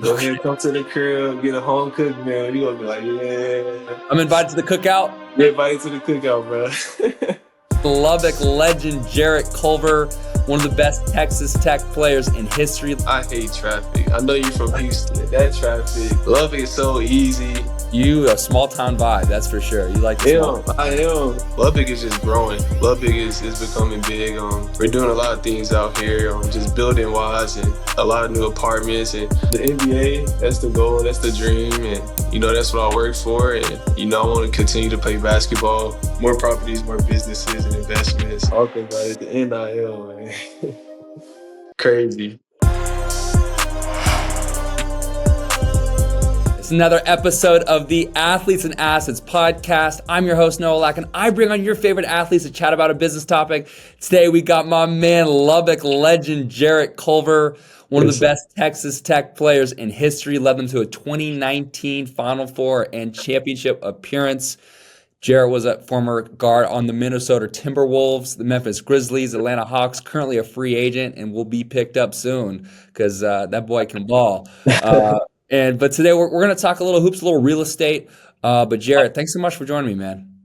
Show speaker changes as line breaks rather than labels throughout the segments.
Go ahead, come to the crib, get a home cooked meal. You gonna be like, yeah.
I'm invited to the cookout.
Get invited to the cookout, bro.
Lubbock legend Jarrett Culver, one of the best Texas Tech players in history.
I hate traffic. I know you from Houston. That traffic. Love it so easy.
You a small town vibe, that's for sure. You like the small.
I am. Lubbock is just growing. Lubbock is becoming big. We're doing a lot of things out here, just building wise, and a lot of new apartments. And the NBA, that's the goal, that's the dream, and that's what I work for. And I want to continue to play basketball. More properties, more businesses, and investments. All things like the NIL, man. Crazy.
It's another episode of the Athletes and Assets podcast. I'm your host, Noah Lack, and I bring on your favorite athletes to chat about a business topic. Today, we got my man, Lubbock legend Jarrett Culver, one of the best Texas Tech players in history, led them to a 2019 Final Four and championship appearance. Jarrett was a former guard on the Minnesota Timberwolves, the Memphis Grizzlies, Atlanta Hawks, currently a free agent, and will be picked up soon because that boy can ball. But today we're going to talk a little hoops, a little real estate. But Jarrett, thanks so much for joining me, man.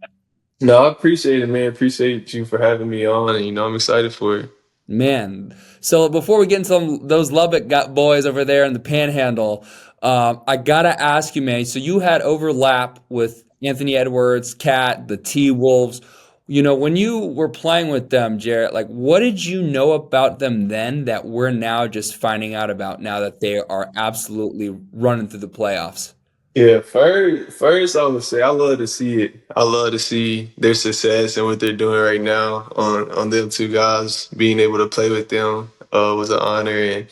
No, I appreciate it, man. Appreciate you for having me on, and I'm excited for it.
Man, so before we get into those Lubbock boys over there in the Panhandle, I gotta ask you, man. So you had overlap with Anthony Edwards, Cat, the T-Wolves. When you were playing with them, Jarrett, like what did you know about them then that we're now just finding out about now that they are absolutely running through the playoffs?
Yeah, first I would say I love to see it. I love to see their success and what they're doing right now on them two guys. Being able to play with them was an honor. And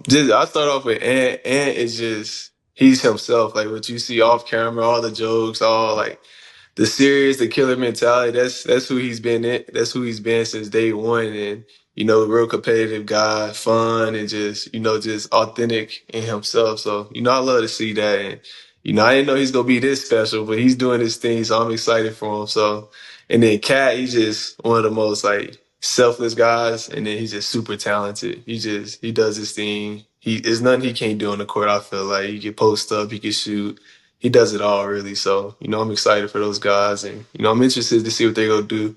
just I start off with Ant. Ant is just he's himself. Like what you see off camera, all the jokes, all like the serious, the killer mentality. That's who he's been. That's who he's been since day one. And real competitive guy, fun, and just authentic in himself. So I love to see that. And I didn't know he's gonna be this special, but he's doing his thing. So I'm excited for him. So, and then Cat, he's just one of the most like selfless guys, and then he's just super talented. He does his thing. There's nothing he can't do on the court. I feel like he can post up, he can shoot. He does it all, really. So, I'm excited for those guys, and I'm interested to see what they're gonna do.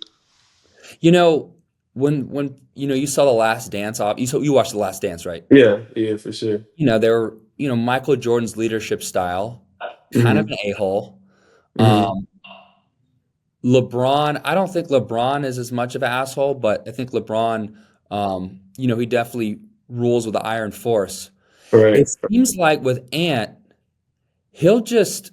When you saw The Last Dance off, you watched The Last Dance, right?
Yeah, for sure.
They were Michael Jordan's leadership style, kind of an a-hole. LeBron, I don't think LeBron is as much of an asshole, but I think LeBron, he definitely rules with the iron force.
Right.
It seems like with Ant, he'll just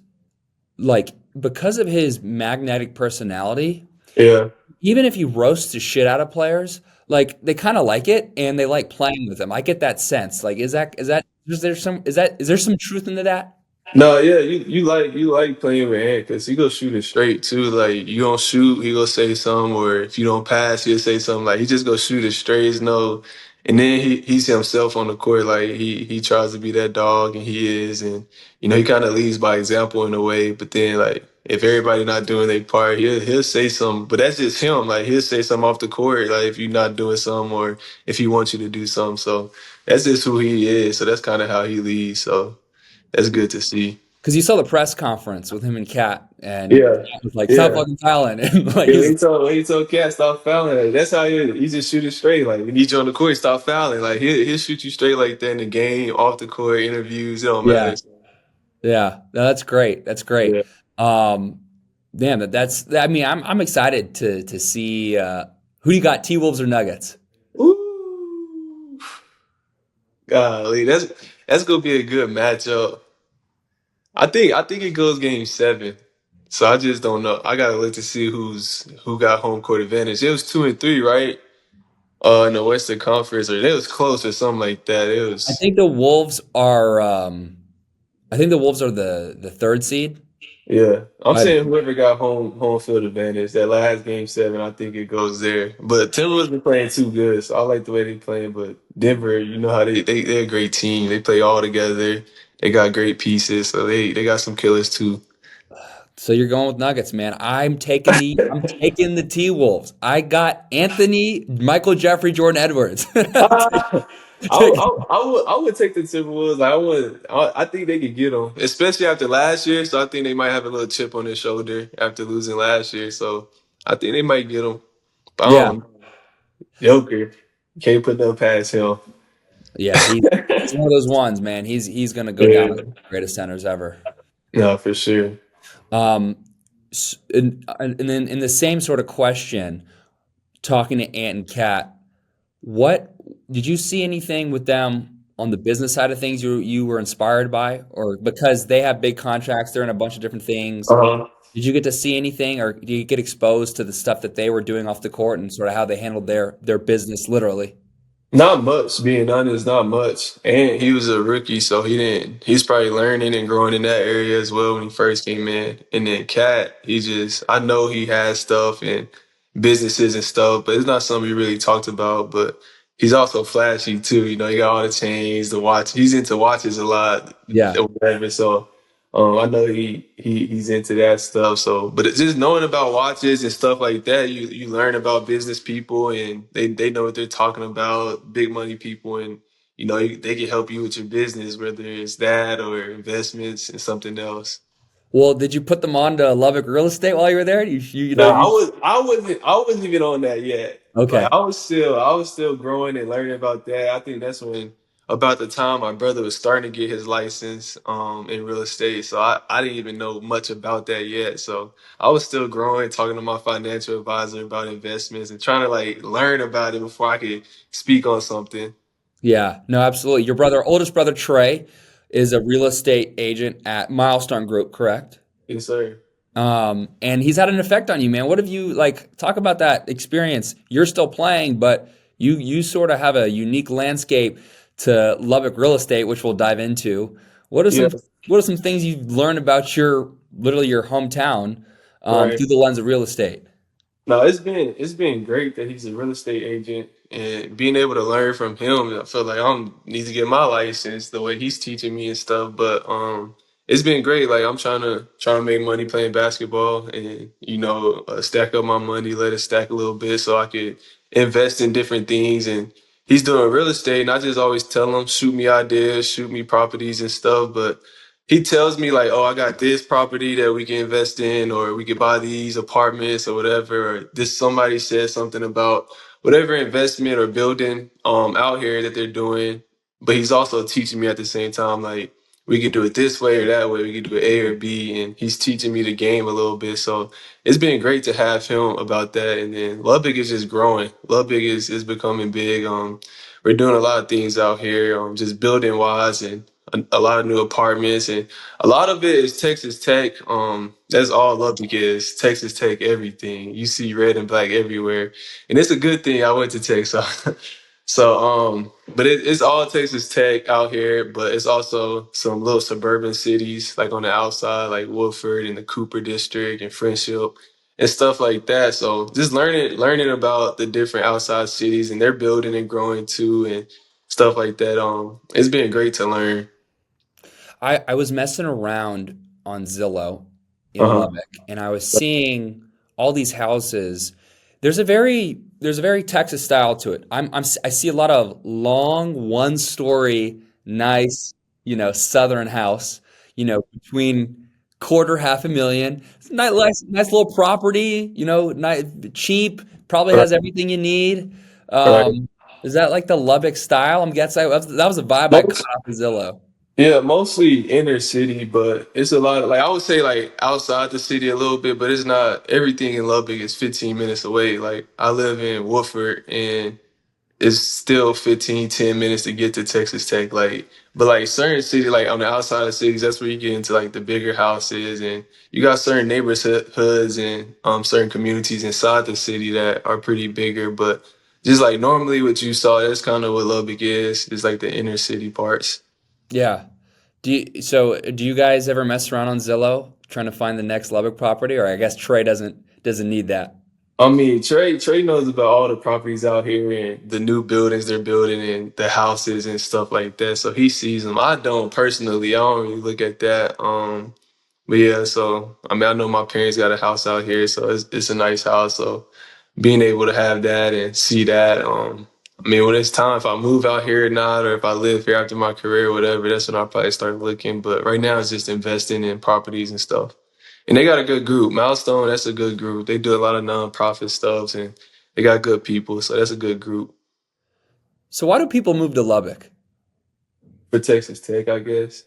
because of his magnetic personality,
Yeah.
even if he roasts the shit out of players, they kind of like it and they like playing with him. I get that sense. Is there some truth into that?
No, yeah, you like playing with Ant because he go shoot it straight too. Like you don't shoot, he go say something, or if you don't pass, he'll say something. Like he just go shoot it straight, no. And then he's himself on the court. Like he tries to be that dog, and he is. And he kind of leads by example in a way. But then like if everybody not doing their part, he'll say something. But that's just him. Like he'll say something off the court. Like if you're not doing something, or if he wants you to do something. So that's just who he is. So that's kind of how he leads. So that's good to see.
Because you saw the press conference with him and Kat, and
Yeah.
Kat was like, "Stop fucking fouling," and
He told Cat stop fouling. Like, that's how he just shoot it straight. Like when you on the court, stop fouling. Like he'll shoot you straight like that in the game, off the court, interviews. It don't matter.
Yeah. No, that's great. That's great.
Yeah.
Damn, I mean, I'm excited to see who you got, T-Wolves or Nuggets.
Ooh, golly, that's gonna be a good matchup. I think it goes game 7. So I just don't know. I gotta look to see who got home court advantage. It was 2 and 3, right? In the Western Conference, or it was close or something like that. It
I
was.
think the Wolves are. I think the Wolves are the third seed.
Yeah, I'm
I,
saying whoever got home field advantage that last game 7, I think it goes there. But Timberwolves been playing too good, so I like the way they playing. But Denver, you know how they're a great team. They play all together. They got great pieces, so they got some killers too.
so you're going with Nuggets, man. I'm taking the T-Wolves. I got Anthony, Michael Jeffrey, Jordan Edwards.
I would take the Timberwolves. Like, I think they could get them, especially after last year. So I think they might have a little chip on their shoulder after losing last year. So I think they might get them. But I
Yeah,
don't, Joker can't put no past him.
yeah, he's one of those ones, man. He's gonna go down as
Yeah,
one of the greatest centers ever.
no, for sure.
Um, and then in the same sort of question, talking to Ant and Cat, what did you see anything with them on the business side of things you were inspired by, or because they have big contracts, they're in a bunch of different things.
Uh-huh.
Did you get to see anything, or did you get exposed to the stuff that they were doing off the court and sort of how they handled their business literally?
Not much, being honest, not much. And he was a rookie, so he didn't. He's probably learning and growing in that area as well when he first came in. And then Cat, I know he has stuff and businesses and stuff, but it's not something we really talked about. But he's also flashy too. You know, he got all the chains, the watch. He's into watches a lot,
Yeah.
or whatever. So I know he's into that stuff. So, but it's just knowing about watches and stuff like that, you learn about business people, and they know what they're talking about, big money people, and they can help you with your business, whether it's that or investments and something else.
Well, did you put them on to Lubbock Real Estate while you were there? You know
No,
you
I wasn't even on that yet. Like
okay.
I was still growing and learning about that. I think that's when about the time my brother was starting to get his license in real estate. So I didn't even know much about that yet. So I was still growing, talking to my financial advisor about investments and trying to like learn about it before I could speak on something.
Yeah, no, absolutely. Your brother, oldest brother Trey, is a real estate agent at Milestone Group, correct?
Yes, sir.
And he's had an effect on you, man. What have you like? Talk about that experience. You're still playing, but you sort of have a unique landscape to Lubbock real estate, which we'll dive into. What are
Yeah,
some what are some things you've learned about your literally your hometown
right.
through the lens of real estate?
No, it's been great that he's a real estate agent and being able to learn from him. I feel like I need to get my license the way he's teaching me and stuff. But it's been great. Like I'm trying to make money playing basketball and stack up my money, let it stack a little bit so I could invest in different things. And he's doing real estate, and I just always tell him shoot me ideas, shoot me properties and stuff. But he tells me like, "Oh, I got this property that we can invest in, or we could buy these apartments or whatever." Or this somebody said something about whatever investment or building out here that they're doing. But he's also teaching me at the same time like we could do it this way or that way. We could do it A or B, and he's teaching me the game a little bit. So it's been great to have him about that. And then Lubbock is just growing. Lubbock is becoming big. We're doing a lot of things out here, just building wise and a lot of new apartments, and a lot of it is Texas Tech. That's all Lubbock is. Texas Tech, everything. You see red and black everywhere, and it's a good thing I went to Tech. So, but it's all Texas Tech out here. But it's also some little suburban cities like on the outside, like Woodford and the Cooper District and Friendship and stuff like that. So just learning about the different outside cities, and they're building and growing too, and stuff like that. It's been great to learn.
I was messing around on Zillow in
Uh-huh.
Lubbock, and I was seeing all these houses. There's a very Texas style to it. I see a lot of long, one story, nice, southern house, between quarter, half a million. It's a nice little property, nice, cheap, probably
Right,
has everything you need.
right.
Is that like the Lubbock style? I'm guessing that was a vibe I caught
Most,
off of Zillow.
yeah, mostly inner city, but it's a lot of like I would say like outside the city a little bit, but it's not everything in Lubbock is 15 minutes away. Like I live in Woodford, and it's still 15, 10 minutes to get to Texas Tech. Like, but like certain city, like on the outside of cities, that's where you get into like the bigger houses, and you got certain neighborhoods and certain communities inside the city that are pretty bigger. But just like normally what you saw, that's kind of what Lubbock is like the inner city parts.
Yeah. Do you guys ever mess around on Zillow trying to find the next Lubbock property? Or I guess Trey doesn't need that.
I mean, Trey knows about all the properties out here and the new buildings they're building and the houses and stuff like that. So he sees them. I don't personally. I don't really look at that. But yeah. So I mean, I know my parents got a house out here, so it's a nice house. So being able to have that and see that, I mean, when it's time, if I move out here or not, or if I live here after my career or whatever, that's when I'll probably start looking. But right now, it's just investing in properties and stuff. And they got a good group. Milestone, that's a good group. They do a lot of nonprofit stuff and they got good people. So that's a good group
So why do people move to Lubbock?
for Texas Tech, I guess.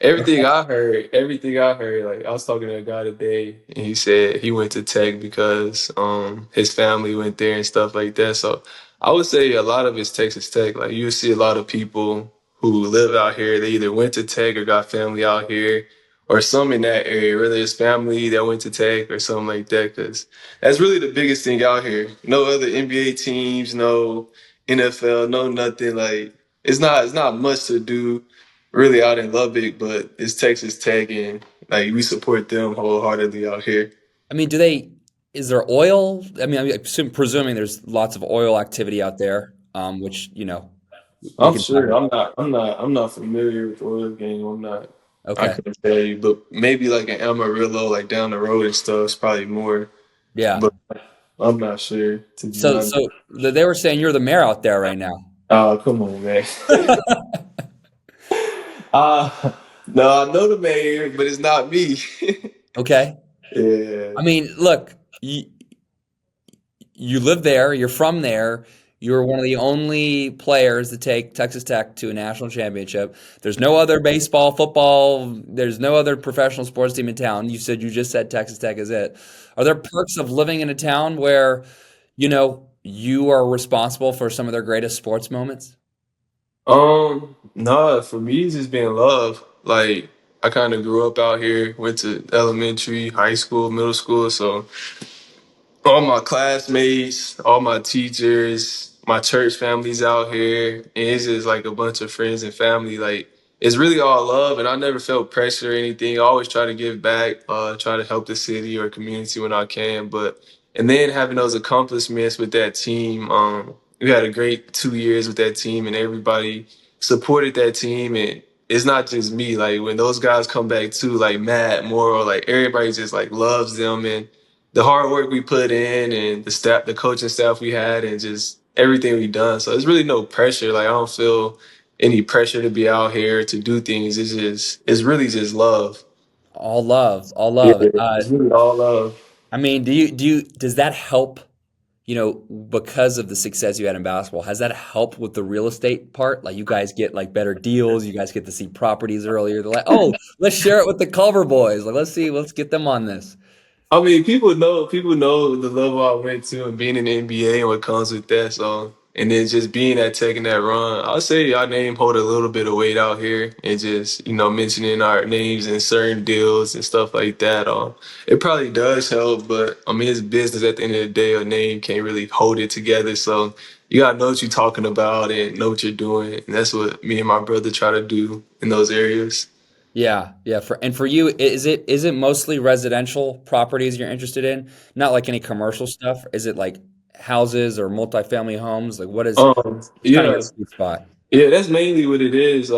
Everything I heard, like I was talking to a guy today and he said he went to Tech because his family went there and stuff like that. So I would say a lot of it's Texas Tech. Like you see a lot of people who live out here, they either went to Tech or got family out here or some in that area, whether it's family that went to Tech or something like that. Cause that's really the biggest thing out here. No other NBA teams, no NFL, no nothing. Like it's not much to do really out in Lubbock, but it's Texas Tech, and like we support them wholeheartedly out here.
I mean, do they, is there oil? Presuming there's lots of oil activity out there, which, we
I'm
can talk
sure.
about.
I'm not familiar with the oil game. I'm not. I
Okay.
couldn't tell you, but maybe like an Amarillo, like down the road and stuff, is probably more.
Yeah.
But I'm not sure to be
So,
honest.
so they were saying you're the mayor out there right now.
Oh, come on, man. No, I know the mayor, but it's not me.
Okay.
Yeah.
I mean, look, you live there, you're from there, you're one of the only players to take Texas Tech to a national championship. There's no other baseball, football, there's no other professional sports team in town. You just said Texas Tech is it. Are there perks of living in a town where, you are responsible for some of their greatest sports moments?
No, for me, it's just been love. Like, I kind of grew up out here, went to elementary, high school, middle school. So, all my classmates, all my teachers, my church family's out here. And it's just like a bunch of friends and family. Like, it's really all love. And I never felt pressure or anything. I always try to give back, try to help the city or community when I can. And then having those accomplishments with that team, we had a great 2 years with that team and everybody supported that team. And it's not just me. Like, when those guys come back too, like Matt, Morrow, like everybody just like loves them. And the hard work we put in and the staff, the coaching staff we had, and just everything we done. So there's really no pressure. Like I don't feel any pressure to be out here to do things. It's really just love.
All love, all
Yeah,
love.
it's really all love.
I mean, does that help, because of the success you had in basketball? Has that helped with the real estate part? Like you guys get like better deals, you guys get to see properties earlier. They're like, oh, let's share it with the Culver boys. Like, let's get them on this.
I mean, people know the level I went to and being in the NBA and what comes with that. So, and then just being at taking that run, I'll say our name hold a little bit of weight out here, and just mentioning our names in certain deals and stuff like that. It probably does help, but I mean, it's business at the end of the day. A name can't really hold it together, so you gotta know what you're talking about and know what you're doing, and that's what me and my brother try to do in those areas.
Yeah, yeah. For you, is it mostly residential properties you're interested in? Not like any commercial stuff? Is it like houses or multifamily homes? Like what's kind of your
Yeah.
sweet spot?
Yeah, that's mainly what it is.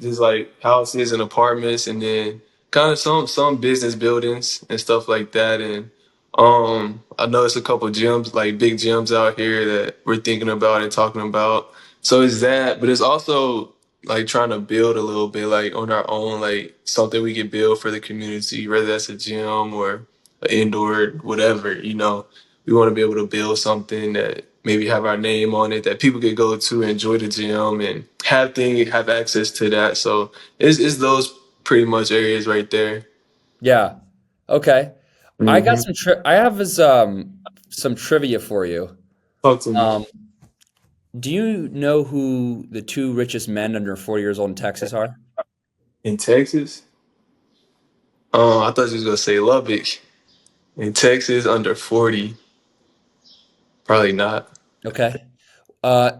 Just like houses and apartments, and then kind of some business buildings and stuff like that. And I know it's a couple gyms, like big gyms out here that we're thinking about and talking about. So it's that, but it's also like trying to build a little bit, like on our own, like something we can build for the community, whether that's a gym or an indoor, whatever. We want to be able to build something that maybe have our name on it that people could go to and enjoy the gym and have access to that. So it's those pretty much areas right there.
Yeah. Okay.
Hmm.
I have some trivia for you.
Talk to me.
Um, do you know who the two richest men under 40 years old in Texas are?
In Texas, I thought you was gonna say Lubbock. In Texas, under 40, probably not.
Okay. Uh,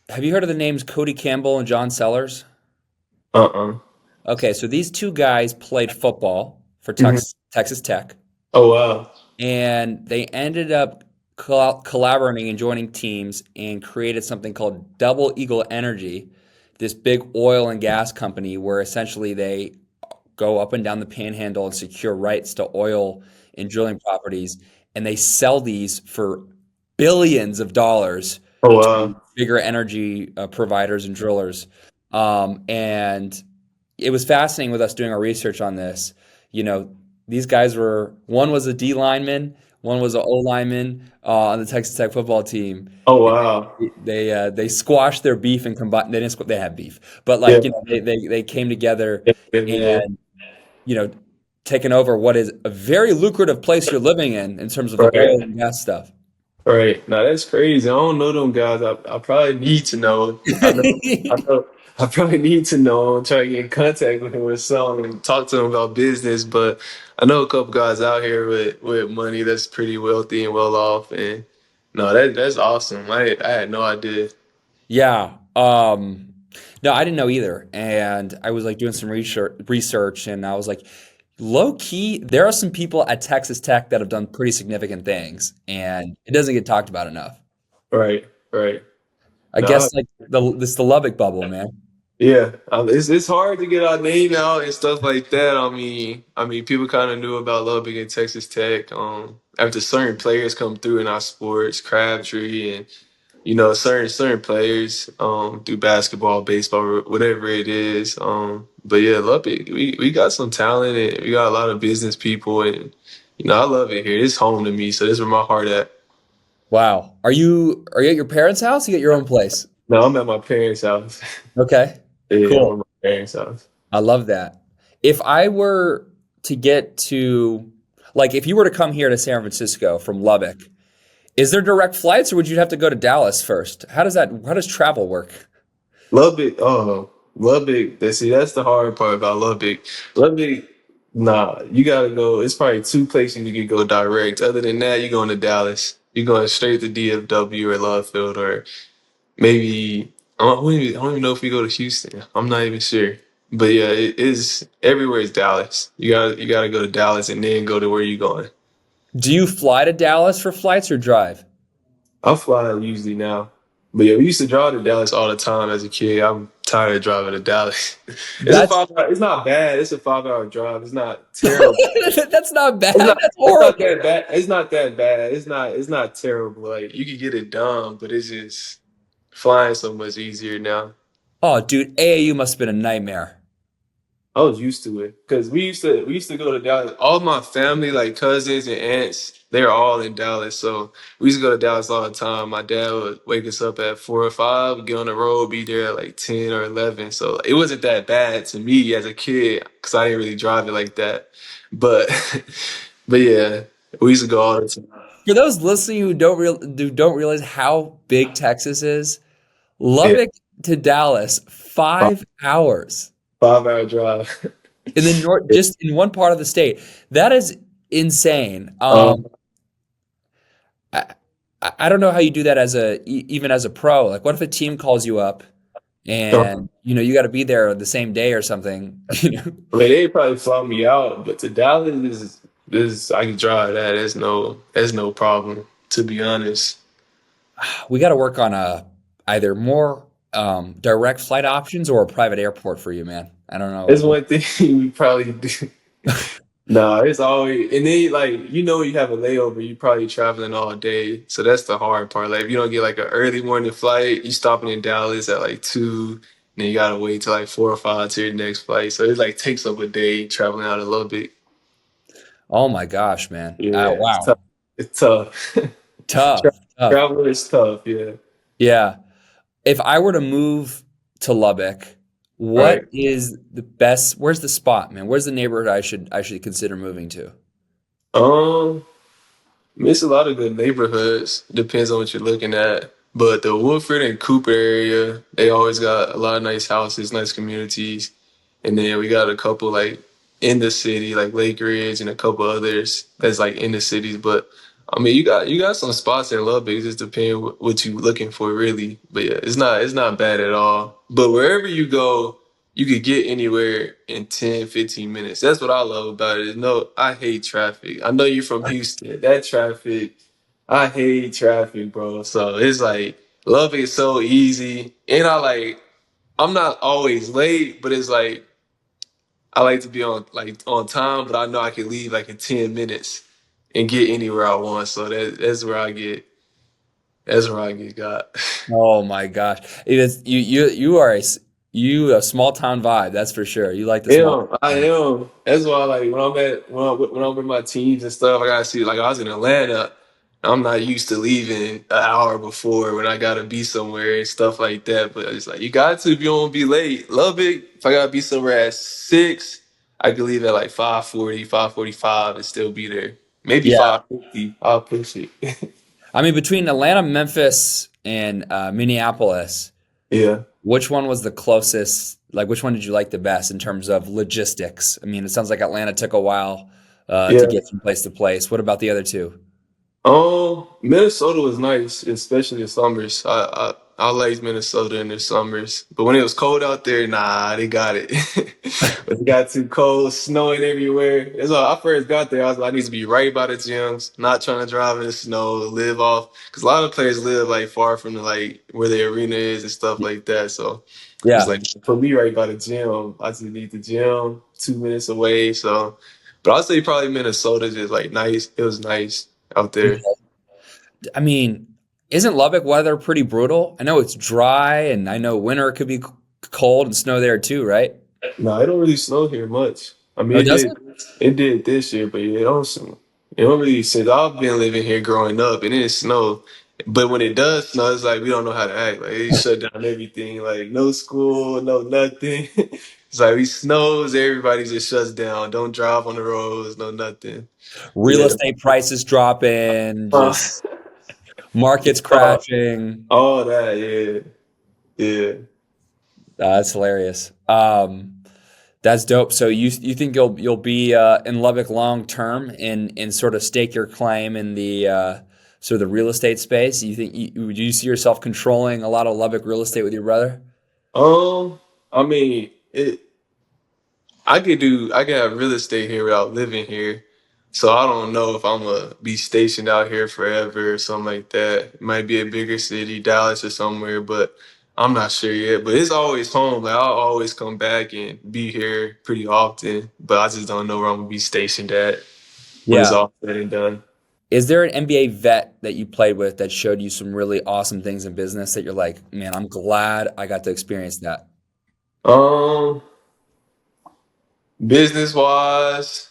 have you heard of the names Cody Campbell and John Sellers?
Uh-uh.
Okay, so these two guys played football for
Hmm.
Texas Tech,
Oh wow.
and they ended up collaborating and joining teams and created something called Double Eagle Energy, this big oil and gas company where essentially they go up and down the panhandle and secure rights to oil and drilling properties, and they sell these for billions of dollars
Oh wow.
bigger energy providers and drillers. And it was fascinating with us doing our research on this. You know, these guys were one was a D lineman, one was an O lineman on the Texas Tech football team.
Oh wow.
They squashed their beef and combined. They didn't. They have beef, but
Yeah.
like they came together
Yeah. Yeah. Yeah.
and you know taken over what is a very lucrative place you're living in terms of the oil
Right.
and gas stuff.
Right. Now that's crazy. I don't know them guys. I probably need to know. I know. I know. I probably need to know. Try to get in contact with him or something and talk to him about business. But I know a couple guys out here with money that's pretty wealthy and well off. And no, that's awesome. I had no idea.
Yeah. No, I didn't know either. And I was like doing some research and I was like, low key, there are some people at Texas Tech that have done pretty significant things and it doesn't get talked about enough.
Right. Right.
I
No.
guess like the Lubbock bubble, man.
Yeah, it's hard to get our name out and stuff like that. I mean, people kind of knew about Lubbock and Texas Tech. After certain players come through in our sports, Crabtree, and certain players through basketball, baseball, whatever it is. But yeah, Lubbock, we got some talent and we got a lot of business people, and I love it here. It's home to me, so this is where my heart at.
Wow. Are you at your parents' house? You at your own place?
No, I'm at my parents' house.
Okay.
Yeah, I'm
Cool.
at my parents' house.
I love that. If I were to get to like if you were to come here to San Francisco from Lubbock, is there direct flights or would you have to go to Dallas first? How does travel work?
Lubbock, oh, Lubbock. That's the hard part about Lubbock. Lubbock, nah, you gotta go. It's probably two places you can go direct. Other than that, you're going to Dallas. You're going straight to DFW or Love Field or maybe I don't even know if we go to Houston. I'm not even sure. But yeah, it is everywhere is Dallas. You gotta go to Dallas and then go to where you're going.
Do you fly to Dallas for flights or drive?
I fly usually now. But yeah, we used to drive to Dallas all the time as a kid. I'm tired of driving to Dallas. It's a
That's
5 hour, it's not bad. It's a 5 hour drive. It's not terrible.
that's not bad.
It's not
That's
it's not
horrible.
that bad. It's not that bad. It's not terrible. Like you could get it done, but it's just flying so much easier now.
Oh, dude, AAU must have been a nightmare.
I was used to it because we used to go to Dallas. All my family, like cousins and aunts, they're all in Dallas. So we used to go to Dallas all the time. My dad would wake us up at 4 or 5, get on the road, be there at like 10 or 11. So it wasn't that bad to me as a kid because I didn't really drive it like that. But but yeah, we used to go all the time.
For those listening who don't realize how big Texas is,
Yeah,
Lubbock to Dallas,
five,
5 hours.
5 hour drive.
In the north, just in one part of the state. That is insane.
Um,
I, I don't know how you do that as even as a pro. Like, what if a team calls you up and you got to be there the same day or something?
I mean, they probably fly me out, but to Dallas is I can drive that. There's no problem. To be honest,
We got to work on either more direct flight options or a private airport for you, man. I don't
that's
know.
one thing we probably do. Nah, it's always and then like when you have a layover, you probably traveling all day, so that's the hard part. Like if you don't get like an early morning flight, you stopping in Dallas at like 2, then you gotta wait till like 4 or 5 to your next flight. So it like takes up a day traveling out a little bit.
Oh my gosh, man.
Yeah, it's
Wow.
tough. It's tough.
Tough, tough.
Travel is tough. Yeah.
Yeah. If I were to move to Lubbock, what
Right.
is the best? Where's the spot, man? Where's the neighborhood I should consider moving to?
Um. It's a lot of good neighborhoods. Depends on what you're looking at. But the Woodford and Cooper area, they always got a lot of nice houses, nice communities. And then we got a couple like in the city, like Lake Ridge and a couple others that's like in the cities. But I mean, you got some spots in Lubbock. It just depends what you looking for, really. But yeah, it's not bad at all. But wherever you go, you could get anywhere in 10, 15 minutes. That's what I love about it. No, I hate traffic. I know you're from Houston. That traffic, I hate traffic, bro. So it's like Lubbock is so easy, and I'm not always late, but it's like I like to be on time, but I know I can leave like in 10 minutes and get anywhere I want. So that's where I get. That's where I get got.
Oh my gosh. It is you are a small town vibe, that's for sure. You like the small
Yeah, I
town.
am. That's why, like, when I'm with my teams and stuff, I gotta see. Like, I was in Atlanta. I'm not used to leaving an hour before when I gotta be somewhere and stuff like that. But it's like you got to if you don't want to be late. Lubbock, if I gotta be somewhere at 6, I could leave at like 5:40, 5:45, and still be there. Maybe
Yeah.
5:50. I'll push it.
I mean, between Atlanta, Memphis, and Minneapolis,
Yeah,
which one was the closest? Like, which one did you like the best in terms of logistics? I mean, it sounds like Atlanta took a while to
yeah.
get from place to place. What about the other two?
Minnesota was nice, especially in summers. I liked Minnesota in the summers, but when it was cold out there, nah, they got it. When it got too cold, snowing everywhere. That's why I first got there. I was like, I need to be right by the gyms, not trying to drive in the snow, live off. Because a lot of players live like far from the like where the arena is and stuff like that. So it's
Yeah.
like for me, right by the gym, I just need the gym 2 minutes away. So, but I'd say probably Minnesota just like nice. It was nice out there.
I mean, isn't Lubbock weather pretty brutal? I know it's dry, and I know winter could be cold and snow there too, right?
No, it don't really snow here much. I
Oh,
mean,
does it?
it did this year, but yeah, it don't really since I've been living here growing up, it didn't snow. But when it does snow, it's like we don't know how to act. Like they shut down everything, like no school, no nothing. It's like we snows, everybody just shuts down. Don't drive on the roads, no nothing.
Real
Yeah.
estate prices dropping,
Uh,
just markets
uh,
crashing.
all that, yeah. Yeah.
That's hilarious. That's dope. So you think you'll be in Lubbock long term and sort of stake your claim in the sort of the real estate space? You think do you see yourself controlling a lot of Lubbock real estate with your brother?
Um, I mean, I could have real estate here without living here. So I don't know if I'm gonna be stationed out here forever or something like that. It might be a bigger city, Dallas or somewhere, but I'm not sure yet. But it's always home. Like I'll always come back and be here pretty often. But I just don't know where I'm gonna be stationed at when it's
Yeah.
all said and done.
Is there an NBA vet that you played with that showed you some really awesome things in business that you're like, man, I'm glad I got to experience that?
Um, Business wise,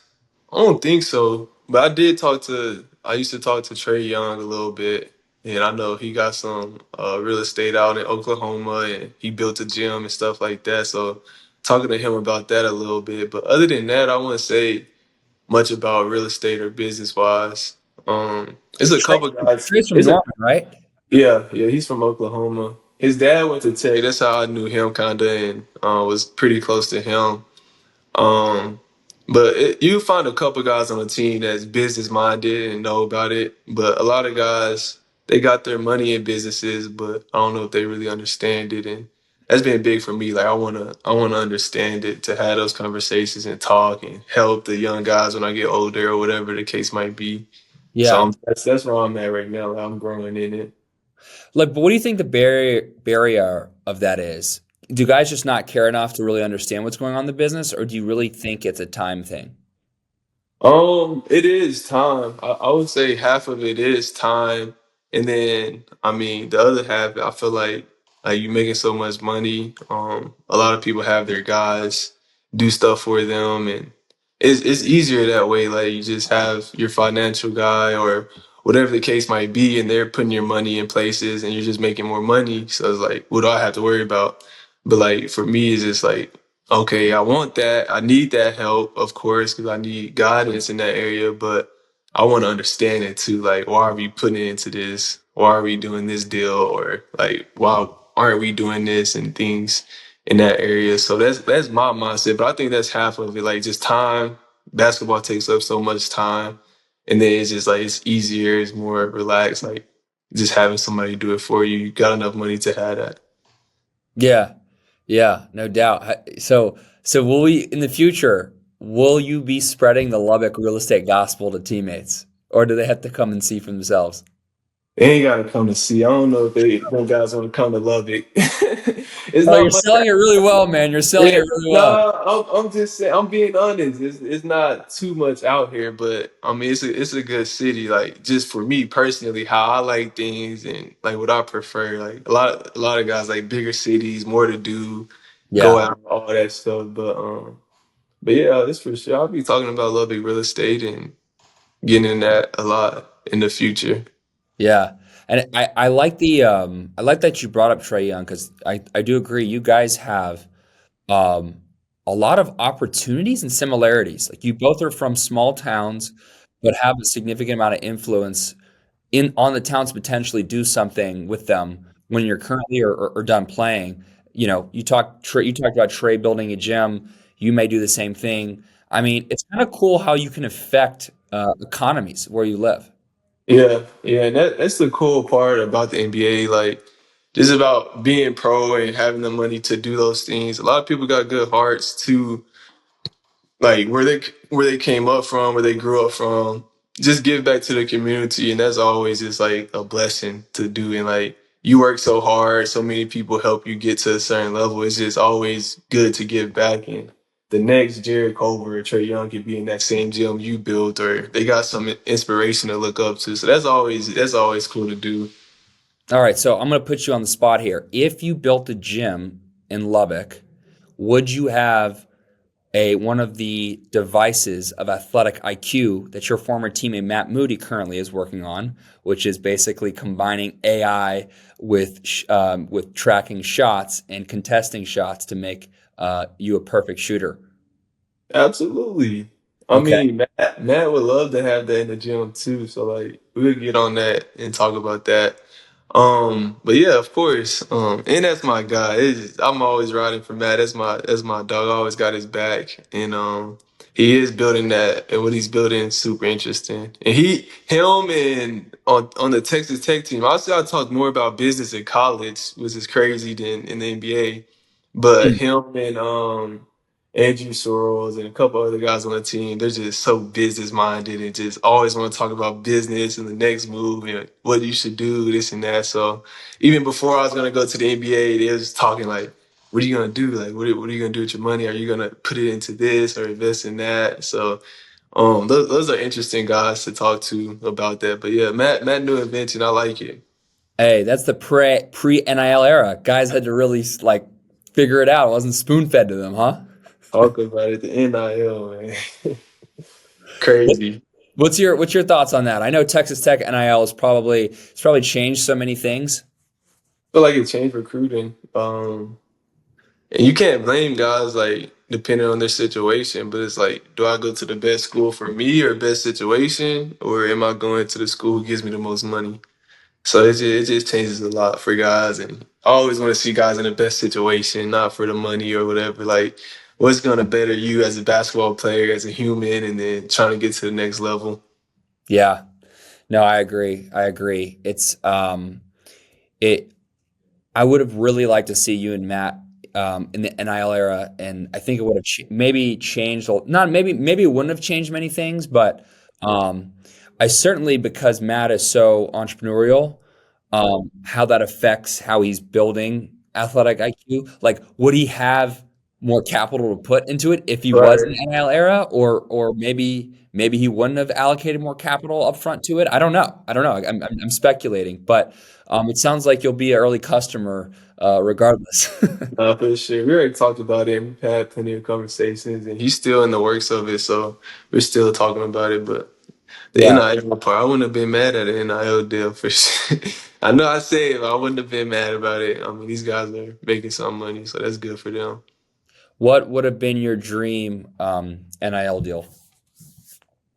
I don't think so. But I used to talk to Trey Young a little bit. And I know he got some real estate out in Oklahoma and he built a gym and stuff like that. So talking to him about that a little bit. But other than that, I wouldn't say much about real estate or business wise. It's a couple guys.
Trey's from
It's a
Norman, right?
Yeah, he's from Oklahoma. His dad went to Tech. That's how I knew him kinda and was pretty close to him. Um, but you find a couple guys on the team that's business minded and know about it. But a lot of guys, they got their money in businesses, but I don't know if they really understand it. And that's been big for me. Like I wanna understand it to have those conversations and talk and help the young guys when I get older or whatever the case might be. So
Yeah.
that's where I'm at right now. Like, I'm growing in it.
Like, but what do you think the barrier of that is? Do guys just not care enough to really understand what's going on in the business, or do you really think it's a time thing?
It is time. I would say half of it is time, and then I mean the other half. I feel like you making so much money. A lot of people have their guys do stuff for them, and it's easier that way. Like you just have your financial guy or whatever the case might be, and they're putting your money in places, and you're just making more money. So it's like, what do I have to worry about? But like for me, it's just like okay, I want that. I need that help, of course, because I need guidance in that area, but I want to understand it too. Like, why are we putting into this? Why are we doing this deal? Or like, why aren't we doing this and things in that area? So that's my mindset. But I think that's half of it. Like just time. Basketball takes up so much time. And then it's just like it's easier, it's more relaxed, like just having somebody do it for you. You got enough money to have that.
Yeah, yeah, no doubt. So will we in the future? Will you be spreading the Lubbock real estate gospel to teammates, or do they have to come and see for themselves?
They ain't gotta come to see. I don't know if them guys want to come to Lubbock. It's
Oh,
not
you're
much.
selling it really well, man. You're selling
Yeah,
it really well.
nah, I'm just saying, I'm being honest. It's not too much out here, but I mean, it's a good city. Like just for me personally, how I like things and like what I prefer. Like a lot of guys like bigger cities, more to do, go
Yeah,
out, all that stuff. But yeah, it's for sure. I'll be talking about Lubbock real estate and getting in that a lot in the future.
yeah. And I like I like that you brought up Trey Young because I do agree. You guys have um, a lot of opportunities and similarities. Like you both are from small towns, but have a significant amount of influence in on the towns to potentially do something with them when you're currently or done playing. You know, you talked about Trey building a gym. You may do the same thing. I mean, it's kind of cool how you can affect economies where you live.
Yeah, yeah, and that's the cool part about the NBA. Like, just about being pro and having the money to do those things. A lot of people got good hearts to like where they came up from, where they grew up from. Just give back to the community, and that's always just like a blessing to do. And like you work so hard, so many people help you get to a certain level. It's just always good to give back. And the next Jarrett Culver or Trey Young could be in that same gym you built, or they got some inspiration to look up to. So that's always cool to do.
All right, so I'm going to put you on the spot here. If you built a gym in Lubbock, would you have a one of the devices of athletic IQ that your former teammate Matt Moody currently is working on, which is basically combining AI with tracking shots and contesting shots to make you a perfect shooter.
Absolutely. I
Okay.
mean, Matt would love to have that in the gym too. So like we'll get on that and talk about that. But yeah, of course. And that's my guy. I'm always riding for Matt. That's my dog. I always got his back. And he is building that, and what he's building is super interesting. And him and on the Texas Tech team, I talked more about business in college, which is crazy than in the NBA. But
Hmm.
him and Andrew Sorrells and a couple other guys on the team, they're just so business minded and just always want to talk about business and the next move and what you should do, this and that. So even before I was gonna go to the NBA, they was talking like, "What are you gonna do? Like, what are you gonna do with your money? Are you gonna put it into this or invest in that?" So those are interesting guys to talk to about that. But yeah, Matt new invention, I like it.
Hey, that's the pre NIL era. Guys had to really like figure it out. It wasn't spoon fed to them, huh?
Talk about it, the NIL, man,
What-
crazy.
what's your thoughts on that? I know Texas Tech NIL is probably it's probably changed so many things.
Feel like it changed recruiting. And you can't blame guys like depending on their situation, but it's like, do I go to the best school for me or best situation, or am I going to the school who gives me the most money? So it just changes a lot for guys, and I always want to see guys in the best situation, not for the money or whatever. Like, what's gonna better you as a basketball player, as a human, and then trying to get to the next level.
Yeah. No, I agree. I agree. It I would have really liked to see you and Matt in the NIL era, and I think it would have maybe changed. Not maybe it wouldn't have changed many things, but um, I certainly because Matt is so entrepreneurial, how that affects how he's building athletic IQ. Like, would he have more capital to put into it if he was in
Right.
the NIL era, or maybe he wouldn't have allocated more capital up front to it? I don't know. I don't know. I'm speculating, but it sounds like you'll be an early customer regardless.
For sure. We already talked about it. We've had plenty of conversations, and he's still in the works of it, so we're still talking about it. But the
Yeah.
NIL part, I wouldn't have been mad at the NIL deal for sure. I know I say it, but I wouldn't have been mad about it. I mean, these guys are making some money, so that's good for them.
What would have been your dream NIL deal?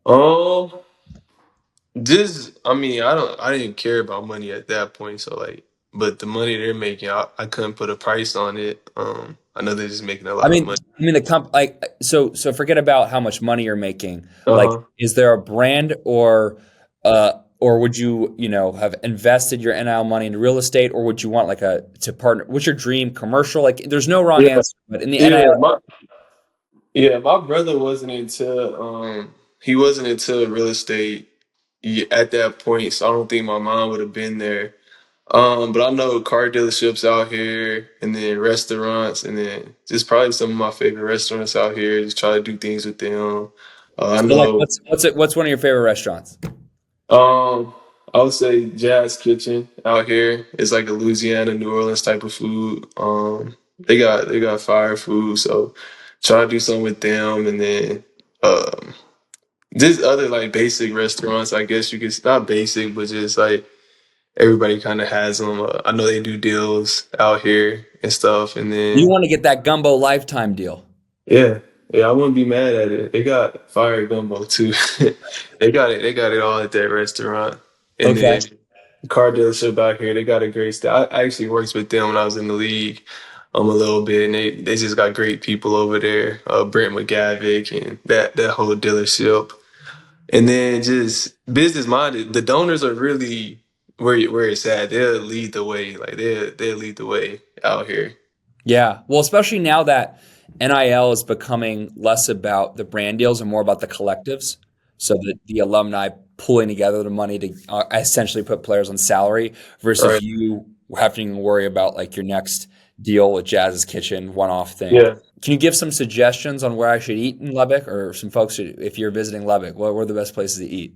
Um, I mean, I didn't care about money at that point, so like, but the money they're making, I couldn't put a price on it. I know they're just making a
I
lot of
mean,
money.
the comp like so forget about how much money you're making. Like,
Uh-huh.
is there a brand or would you, have invested your NIL money into real estate or would you want like a to partner? What's your dream commercial? Like, there's no wrong
Yeah,
answer, but in the
yeah.
NIL,
My brother he wasn't into real estate at that point, so I don't think my mom would have been there. But I know car dealerships out here, and then restaurants, and then just probably some of my favorite restaurants out here. Just try to do things with them. I
So like,
know.
what's one of your favorite restaurants?
Um, I would say Jazz Kitchen out here is like a Louisiana, New Orleans type of food. They got fire food, so try to do something with them, and then um, just other like basic restaurants. I guess you could not basic, but just like everybody kind of has them. I know they do deals out here and stuff, and
You
then
want to get that gumbo lifetime deal.
yeah, yeah, I wouldn't be mad at it. They got fire gumbo too. They got it all at that restaurant, and
Okay.
then car dealership out here. They got a great staff. I actually worked with them when I was in the league a little bit, and they just got great people over there. Brent McGavick and that whole dealership, and then just business minded. The donors are really where it's at. They'll lead the way. Like they'll lead the way out here.
Yeah. Well, especially now that NIL is becoming less about the brand deals and more about the collectives. So the alumni pulling together the money to essentially put players on salary versus
Right.
you having to worry about like your next deal with Jazz's Kitchen, one-off thing.
Yeah.
Can you give some suggestions on where I should eat in Lubbock or some folks if you're visiting Lubbock, what are the best places to eat?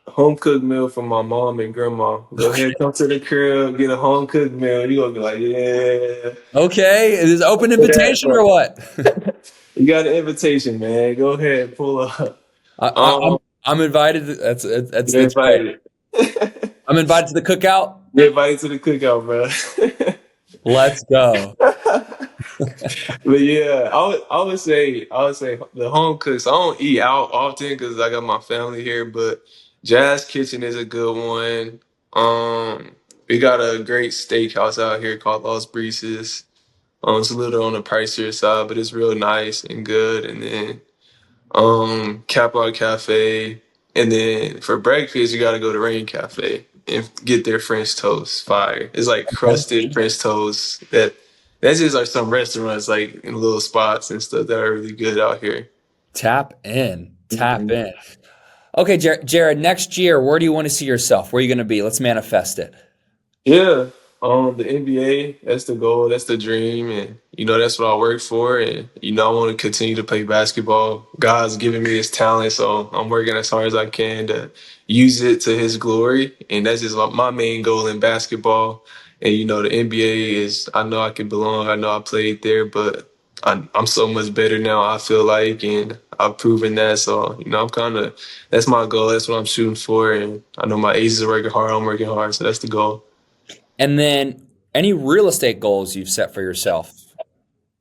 Home cooked meal from my mom and grandma. Go ahead, come to the crib, get a home cooked meal. You gonna be like, yeah,
Okay. Is it open
for that.
invitation or what?
You got an invitation, man. Go ahead, pull up.
I, I, I'm
Um,
I'm invited. That's
you're
great.
invited.
I'm invited to the cookout.
You're invited to the cookout, bro.
Let's go.
But yeah, I would say the home cooks. I don't eat out often because I got my family here, but Jazz Kitchen is a good one. We got a great steakhouse out here called Los Breezes. It's a little on the pricier side, but it's real nice and good. And then Capital Cafe, and then for breakfast you got to go to Rain Cafe and get their French toast. Fire! It's like crusted French toast. That's just like some restaurants like in little spots and stuff that are really good out here.
Tap in. Tap
Mhm.
in. Okay, Jared, next year, where do you want to see yourself? Where are you going to be? Let's manifest it.
Yeah, the NBA, that's the goal, that's the dream, and that's what I work for, and I want to continue to play basketball. God's given me this talent, so I'm working as hard as I can to use it to His glory, and that's just my main goal in basketball. And the NBA is, I know I can belong, I know I played there, but I'm so much better now. I feel like, and I've proven that. So I'm kind of that's my goal. That's what I'm shooting for, and I know my aces are working hard. I'm working hard, so that's the goal.
And then any real estate goals you've set for yourself?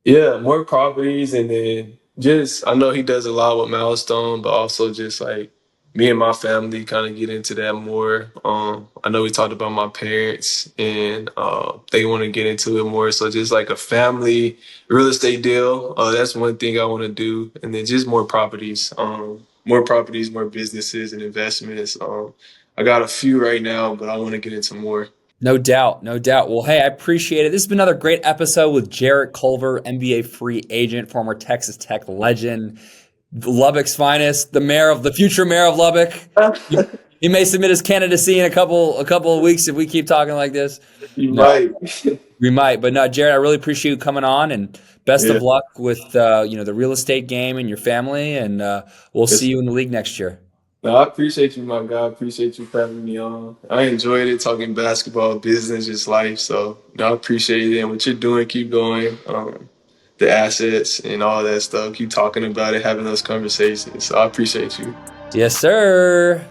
Yeah, more properties, and then just I know he does a lot with Milestone, but also just like me and my family kind of get into that more. I know we talked about my parents, and they want to get into it more. So just like a family real estate deal, that's one thing I want to do, and then just more properties, more businesses and investments. I got a few right now, but I want to get into more.
No doubt, no doubt. Well, hey, I appreciate it. This has been another great episode with Jarrett Culver, NBA free agent, former Texas Tech legend, Lubbock's finest, the future mayor of Lubbock. He may submit his candidacy in a couple of weeks if we keep talking like this.
You
No,
might.
we might, but no, Jared, I really appreciate you coming on, and best
Yeah.
of luck with the real estate game and your family, and we'll see
Yes.
you in the league next year.
No, I appreciate you, my guy. I appreciate you having me on. I enjoyed it talking basketball, business, just life. So, I appreciate it. And what you're doing, keep going. The assets and all that stuff. Keep talking about it, having those conversations. So, I appreciate you.
Yes, sir.